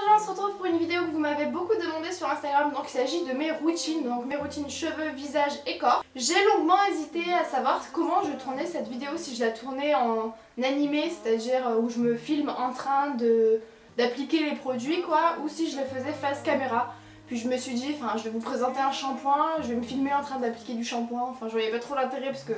Bonjour, on se retrouve pour une vidéo que vous m'avez beaucoup demandé sur Instagram. Donc il s'agit de mes routines, donc mes routines cheveux, visage et corps. J'ai longuement hésité à savoir comment je tournais cette vidéo, si je la tournais en animé, c'est-à-dire où je me filme en train d'appliquer les produits quoi, ou si je le faisais face caméra. Puis je me suis dit, je vais vous présenter un shampoing, je vais me filmer en train d'appliquer du shampoing. Je voyais pas trop l'intérêt parce que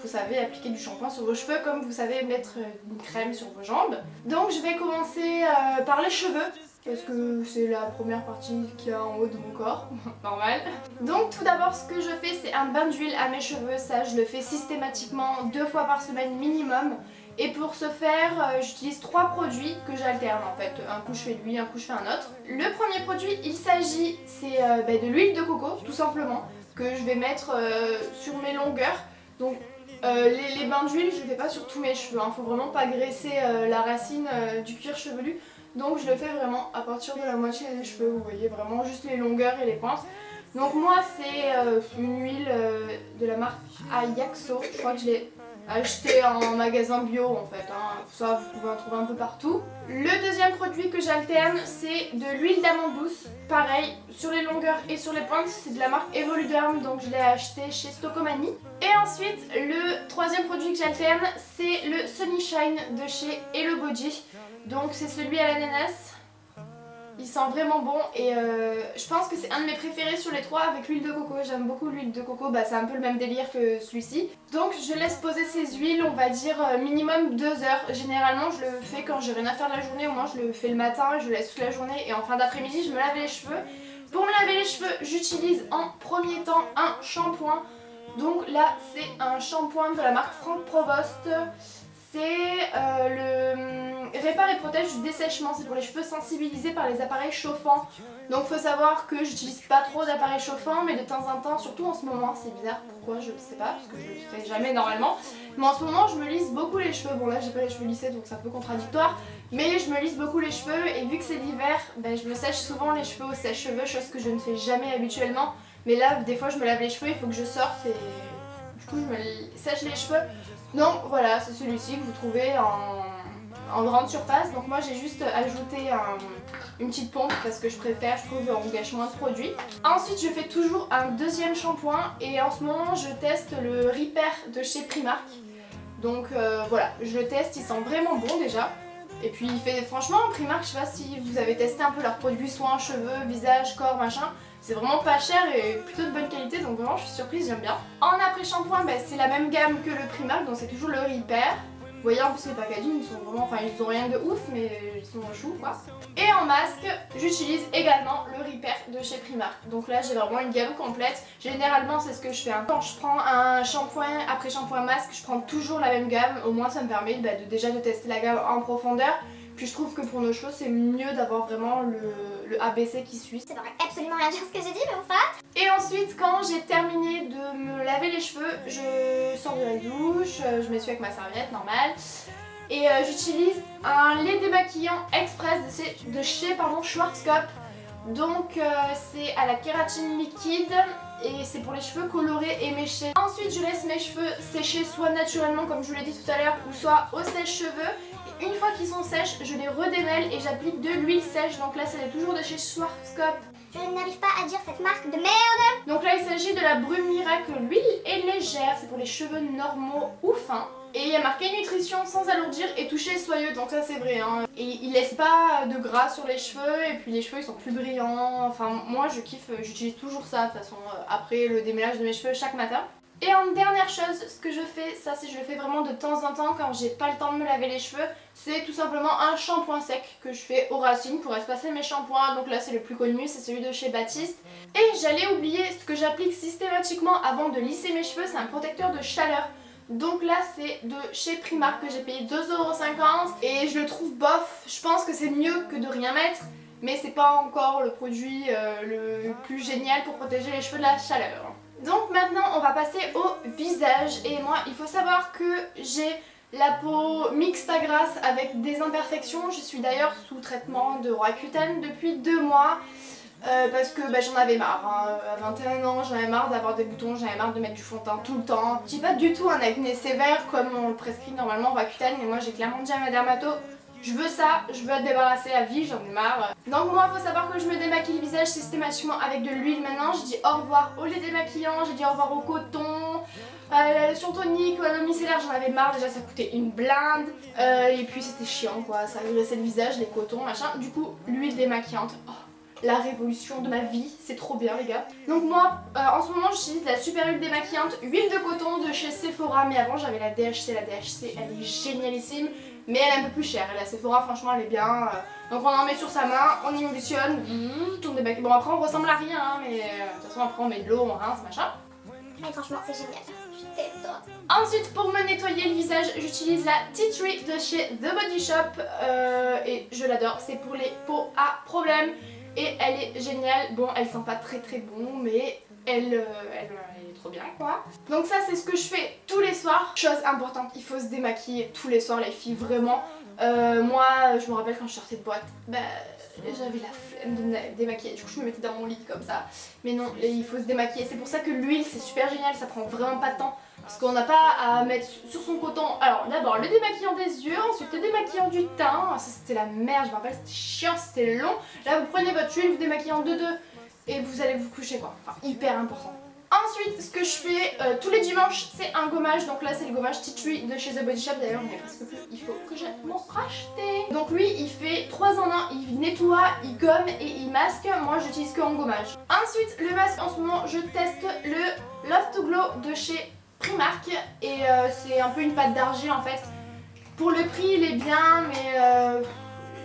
vous savez appliquer du shampoing sur vos cheveux comme vous savez mettre une crème sur vos jambes. Donc je vais commencer par les cheveux parce que c'est la première partie qu'il y a en haut de mon corps, normal. Donc tout d'abord ce que je fais c'est un bain d'huile à mes cheveux, ça je le fais systématiquement 2 fois par semaine minimum. Et pour ce faire, j'utilise 3 produits que j'alterne en fait. Un coup je fais lui, un coup je fais un autre. Le premier produit, il s'agit de l'huile de coco, tout simplement, que je vais mettre sur mes longueurs. Donc les bains d'huile, je ne les fais pas sur tous mes cheveux. Faut vraiment pas graisser la racine du cuir chevelu. Donc je le fais vraiment à partir de la moitié des cheveux. Vous voyez vraiment juste les longueurs et les pointes. Donc moi c'est une huile de la marque Ayaxo. Je crois que je l'ai acheté en magasin bio en fait, ça vous pouvez en trouver un peu partout. Le deuxième produit que j'alterne c'est de l'huile d'amande douce, pareil sur les longueurs et sur les pointes, c'est de la marque Evoluderm, donc je l'ai acheté chez Stocomanie. Et ensuite le troisième produit que j'alterne c'est le Sunny Shine de chez Hello Body, donc c'est celui à l'ananas. Il sent vraiment bon et je pense que c'est un de mes préférés sur les 3 avec l'huile de coco. J'aime beaucoup l'huile de coco, c'est un peu le même délire que celui-ci. Donc je laisse poser ces huiles, on va dire minimum 2 heures. Généralement je le fais quand j'ai rien à faire de la journée, au moins je le fais le matin, je le laisse toute la journée et en fin d'après-midi je me lave les cheveux. Pour me laver les cheveux j'utilise en premier temps un shampoing. Donc là c'est un shampoing de la marque Franck Provost. C'est le répare et protège du dessèchement, c'est pour les cheveux sensibilisés par les appareils chauffants. Donc faut savoir que j'utilise pas trop d'appareils chauffants, mais de temps en temps, surtout en ce moment, c'est bizarre pourquoi je ne sais pas, parce que je le fais jamais normalement. Mais en ce moment je me lisse beaucoup les cheveux, bon là j'ai pas les cheveux lissés donc c'est un peu contradictoire. Mais je me lisse beaucoup les cheveux et vu que c'est l'hiver, je me sèche souvent les cheveux au sèche-cheveux, chose que je ne fais jamais habituellement. Mais là des fois je me lave les cheveux, il faut que je sorte et du coup je me sèche les cheveux. Donc voilà, c'est celui-ci que vous trouvez en grande surface. Donc moi j'ai juste ajouté une petite pompe parce que je préfère, je trouve on gâche moins de produits. Ensuite je fais toujours un deuxième shampoing et en ce moment je teste le Repair de chez Primark. Donc voilà, je le teste, il sent vraiment bon déjà. Et puis il fait franchement Primark, je sais pas si vous avez testé un peu leurs produits soins, cheveux, visage, corps, machin. C'est vraiment pas cher et plutôt de bonne qualité, donc vraiment je suis surprise, j'aime bien. En après-shampoing, c'est la même gamme que le Primark, donc c'est toujours le Repair. Vous voyez en plus les packaging, ils sont vraiment, ils ont rien de ouf, mais ils sont chou quoi. Et en masque, j'utilise également le Repair de chez Primark. Donc là j'ai vraiment une gamme complète. Généralement c'est ce que je fais. Quand je prends un shampoing, après shampoing masque, je prends toujours la même gamme. Au moins ça me permet déjà de tester la gamme en profondeur. Puis je trouve que pour nos cheveux c'est mieux d'avoir vraiment le ABC qui suit. Ça n'aurait absolument rien à dire ce que j'ai dit mais bon ça va. Et ensuite quand j'ai terminé de me laver les cheveux, je sors de la douche, je m'essuie avec ma serviette normale. Et j'utilise un lait démaquillant express de chez Schwarzkopf. Donc c'est à la kératine liquide et c'est pour les cheveux colorés et méchés. Ensuite je laisse mes cheveux sécher soit naturellement comme je vous l'ai dit tout à l'heure ou soit au sèche-cheveux. Une fois qu'ils sont sèches, je les redémêle et j'applique de l'huile sèche. Donc là, c'est toujours de chez Schwarzkopf. Je n'arrive pas à dire cette marque de merde. Donc là, il s'agit de la Brume Miracle. L'huile est légère, c'est pour les cheveux normaux ou fins. Et il y a marqué nutrition sans alourdir et toucher soyeux, donc ça c'est vrai. Et il laisse pas de gras sur les cheveux et puis les cheveux ils sont plus brillants. Enfin moi je kiffe, j'utilise toujours ça de toute façon après le démêlage de mes cheveux chaque matin. Et en dernière chose, ce que je fais, ça c'est je le fais vraiment de temps en temps quand j'ai pas le temps de me laver les cheveux, c'est tout simplement un shampoing sec que je fais aux racines pour espacer mes shampoings. Donc là c'est le plus connu, c'est celui de chez Baptiste. Et j'allais oublier ce que j'applique systématiquement avant de lisser mes cheveux, c'est un protecteur de chaleur. Donc là c'est de chez Primark que j'ai payé 2,50€ et je le trouve bof, je pense que c'est mieux que de rien mettre. Mais c'est pas encore le produit le plus génial pour protéger les cheveux de la chaleur. Donc maintenant on va passer au visage et moi il faut savoir que j'ai la peau mixte à grasse avec des imperfections. Je suis d'ailleurs sous traitement de Roaccutane depuis 2 mois parce que j'en avais marre. À 21 ans j'en avais marre d'avoir des boutons, j'en avais marre de mettre du fond de teint tout le temps. J'ai pas du tout un acné sévère comme on le prescrit normalement Roaccutane, mais moi j'ai clairement dit à ma dermato Je veux ça, je veux être débarrassée à vie, j'en ai marre. Donc moi, faut savoir que je me démaquille le visage systématiquement avec de l'huile maintenant. Je dis au revoir au lait démaquillant, j'ai dit au revoir au coton, à la lotion tonique, à l'eau micellaire, j'en avais marre, déjà ça coûtait une blinde. Et puis c'était chiant quoi, ça agressait le visage, les cotons, machin. Du coup, l'huile démaquillante, oh, la révolution de ma vie, c'est trop bien les gars. Donc moi, en ce moment j'utilise la super huile démaquillante, huile de coton de chez Sephora. Mais avant j'avais la DHC, elle est génialissime. Mais elle est un peu plus chère, et la Sephora franchement elle est bien. Donc on en met sur sa main, on émulsionne, tourne des bacs. Bon après on ressemble à rien hein, mais de toute façon après on met de l'eau, on rince, machin. Et franchement c'est génial, je t'aime toi. Ensuite pour me nettoyer le visage, j'utilise la Tea Tree de chez The Body Shop. Et je l'adore, c'est pour les peaux à problème. Et elle est géniale, bon elle sent pas très bon mais elle est trop bien quoi. Donc ça c'est ce que je fais tous les soirs. Chose importante, il faut se démaquiller tous les soirs les filles, vraiment. Moi je me rappelle quand je sortais de boîte, bah, j'avais la flemme de me démaquiller, du coup je me mettais dans mon lit comme ça. Mais non, il faut se démaquiller, c'est pour ça que l'huile c'est super génial, ça prend vraiment pas de temps. Parce qu'on n'a pas à mettre sur son coton. Alors d'abord le démaquillant des yeux, ensuite le démaquillant du teint. Ça c'était la merde, je me rappelle, c'était chiant, c'était long. Là vous prenez votre huile, vous démaquillez en deux et vous allez vous coucher quoi. Enfin hyper important. Ensuite ce que je fais tous les dimanches c'est un gommage. Donc là c'est le gommage Tea Tree de chez The Body Shop. D'ailleurs il n'y a presque plus, il faut que j'aille m'en racheter. Donc lui il fait 3 en 1, il nettoie, il gomme et il masque. Moi j'utilise que en gommage. Ensuite le masque en ce moment je teste le Love to Glow de chez Primark et c'est un peu une pâte d'argile en fait. Pour le prix il est bien mais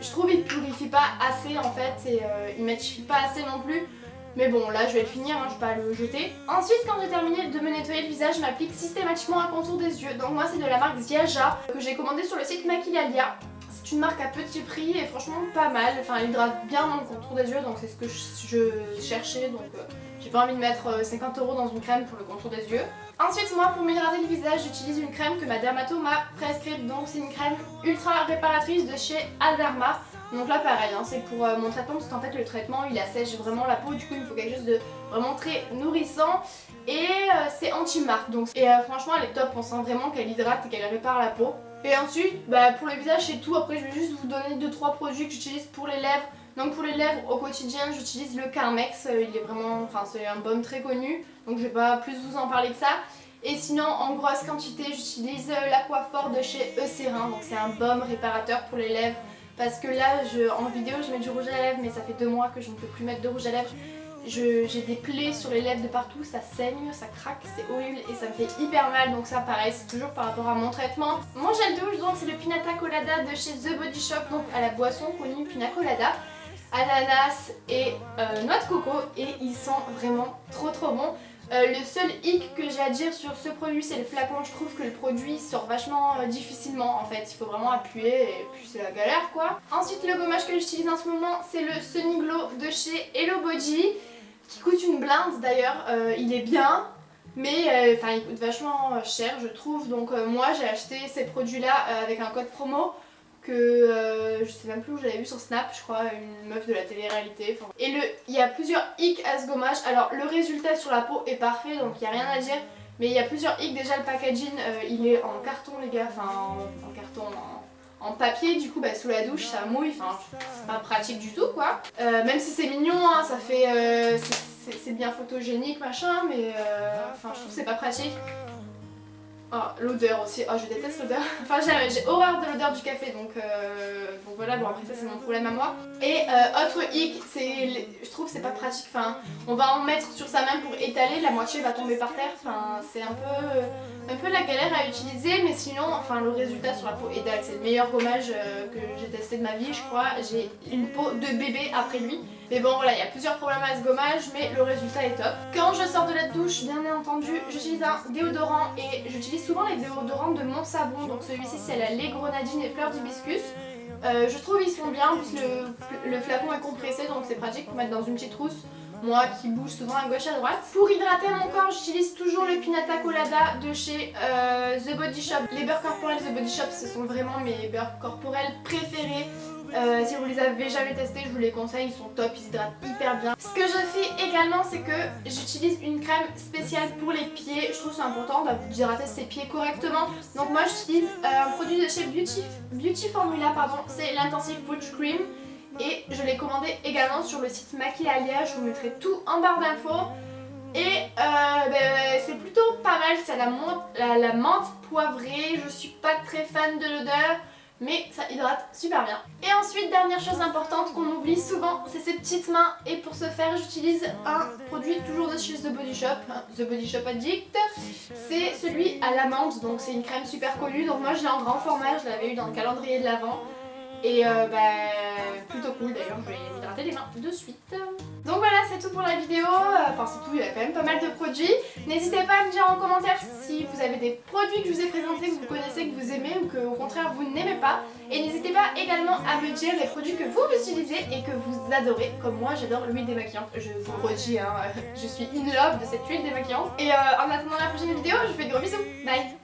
je trouve il purifie pas assez en fait et il matifie pas assez non plus. Mais bon là je vais le finir, hein, je vais pas le jeter. Ensuite quand j'ai terminé de me nettoyer le visage, je m'applique systématiquement un contour des yeux. Donc moi c'est de la marque Ziaja que j'ai commandé sur le site Maquillalia. C'est une marque à petit prix et franchement pas mal. Enfin elle hydrate bien mon contour des yeux donc c'est ce que je cherchais. Donc j'ai pas envie de mettre 50 € dans une crème pour le contour des yeux. Ensuite moi pour m'hydrater le visage j'utilise une crème que ma dermato m'a prescrite. Donc c'est une crème ultra réparatrice de chez Alderma. Donc là pareil hein, c'est pour mon traitement parce qu'en fait le traitement il assèche vraiment la peau. Du coup il me faut quelque chose de vraiment très nourrissant. Et c'est anti-marque donc franchement elle est top, on sent vraiment qu'elle hydrate et qu'elle répare la peau. Et ensuite bah, pour le visage c'est tout. Après je vais juste vous donner 2-3 produits que j'utilise pour les lèvres. Donc pour les lèvres au quotidien j'utilise le Carmex, il est vraiment, enfin c'est un baume très connu. Donc je vais pas plus vous en parler que ça. Et sinon en grosse quantité j'utilise l'Aquaphor de chez Eucerin. Donc c'est un baume réparateur pour les lèvres. Parce que là en vidéo je mets du rouge à lèvres mais ça fait 2 mois que je ne peux plus mettre de rouge à lèvres. J'ai des plaies sur les lèvres de partout, ça saigne, ça craque, c'est horrible et ça me fait hyper mal. Donc ça pareil, c'est toujours par rapport à mon traitement. Mon gel douche donc c'est le Pina Colada de chez The Body Shop. Donc à la boisson connue Pina Colada, ananas et noix de coco. Et ils sont vraiment trop bons. Le seul hic que j'ai à dire sur ce produit c'est le flacon. Je trouve que le produit sort vachement difficilement en fait, il faut vraiment appuyer et puis c'est la galère quoi. Ensuite le gommage que j'utilise en ce moment c'est le Sunny Glow de chez Hello Body qui coûte une blinde d'ailleurs. Il est bien mais enfin il coûte vachement cher je trouve. Donc moi j'ai acheté ces produits là avec un code promo que je sais même plus où j'avais vu sur Snap, je crois, une meuf de la télé-réalité. Enfin, et il y a plusieurs hicks à ce gommage. Alors le résultat sur la peau est parfait donc il n'y a rien à dire. Mais il y a plusieurs hicks. Déjà le packaging il est en carton les gars, enfin en carton, en papier. Du coup bah, sous la douche ça mouille, enfin c'est pas pratique du tout quoi. Même si c'est mignon, hein, ça fait c'est bien photogénique machin mais enfin je trouve que c'est pas pratique. Oh, l'odeur aussi, oh je déteste l'odeur. Enfin j'ai horreur de l'odeur du café donc voilà, bon après ça c'est mon problème à moi. Et autre hic, je trouve c'est pas pratique, enfin on va en mettre sur sa main pour étaler, la moitié va tomber par terre, enfin c'est un peu la galère à utiliser. Mais sinon enfin le résultat sur la peau est dingue, c'est le meilleur gommage que j'ai testé de ma vie je crois. J'ai une peau de bébé après lui. Mais bon voilà, il y a plusieurs problèmes à ce gommage mais le résultat est top. Quand je sors de la douche bien entendu j'utilise un déodorant et j'utilise souvent les déodorants de Mon Savon. Donc celui-ci c'est la lait grenadine et fleur d'hibiscus. Je trouve ils sont bien, en plus le flacon est compressé donc c'est pratique pour mettre dans une petite trousse. Moi qui bouge souvent à gauche à droite. Pour hydrater mon corps j'utilise toujours le Pina Colada de chez The Body Shop. Les beurres corporels The Body Shop ce sont vraiment mes beurres corporels préférés. Si vous les avez jamais testés, je vous les conseille, ils sont top, ils hydratent hyper bien. Ce que je fais également, c'est que j'utilise une crème spéciale pour les pieds. Je trouve que c'est important d'hydrater ses pieds correctement. Donc moi j'utilise un produit de chez Beauty Formula, pardon, c'est l'Intensive Butch Cream. Et je l'ai commandé également sur le site Maquillalia, je vous mettrai tout en barre d'infos. Et c'est plutôt pas mal, c'est la menthe poivrée, je suis pas très fan de l'odeur, mais ça hydrate super bien. Et ensuite, dernière chose importante qu'on oublie souvent, c'est ses petites mains. Et pour ce faire, j'utilise un produit toujours de chez The Body Shop, The Body Shop Addict. C'est celui à l'amande, donc c'est une crème super connue, donc moi je l'ai en grand format, je l'avais eu dans le calendrier de l'Avent. Et plutôt cool d'ailleurs, je vais m'hydrater les mains de suite. Donc voilà, c'est tout pour la vidéo. Enfin c'est tout, il y a quand même pas mal de produits. N'hésitez pas à me dire en commentaire si vous avez des produits que je vous ai présentés, que vous connaissez, que vous aimez ou que au contraire vous n'aimez pas. Et n'hésitez pas également à me dire les produits que vous utilisez et que vous adorez. Comme moi j'adore l'huile démaquillante, je vous le redis, hein, je suis in love de cette huile démaquillante. Et en attendant la prochaine vidéo, je vous fais de gros bisous, bye.